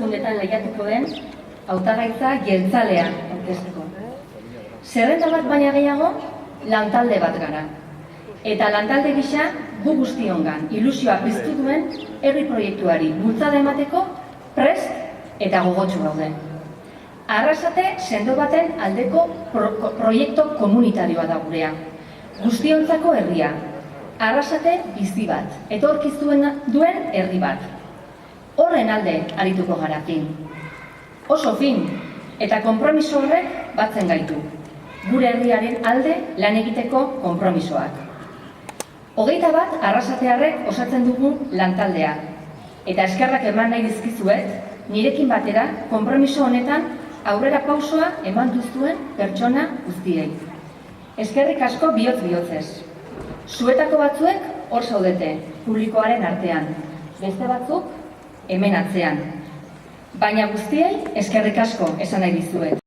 Honetan lehiatuko den hautagaitza jeltzalea aurkezteko. Zerrenda bat baina gehiago, lantalde bat gara. Eta lantalde gisa gu guztiongan ilusioa piztu duen herri proiektuari bultzada emateko prest eta gogotsu gaude. Arrasate sendo baten aldeko proiektu komunitarioa da gurea. Guztiontzako herria. Arrasate bizi bat, etorkizuna duen herri bat. Horren alde arituko gara fin. Oso fin eta konpromiso horrek batzen gaitu. Gure herriaren alde lan egiteko konpromisoak. 21 arrasatearrek osatzen dugun lantaldea. Eta eskerrak eman nahi dizkizuet, nirekin batera konpromiso honetan aurrera pausoa eman duzuen pertsona guztiei. Eskerrik asko bihotz-bihotzez. Zuetako batzuek hor zaudete, publikoaren artean. Beste batzuk hemen atzean. Baina guztiei eskerrik asko esan nahi dizuet.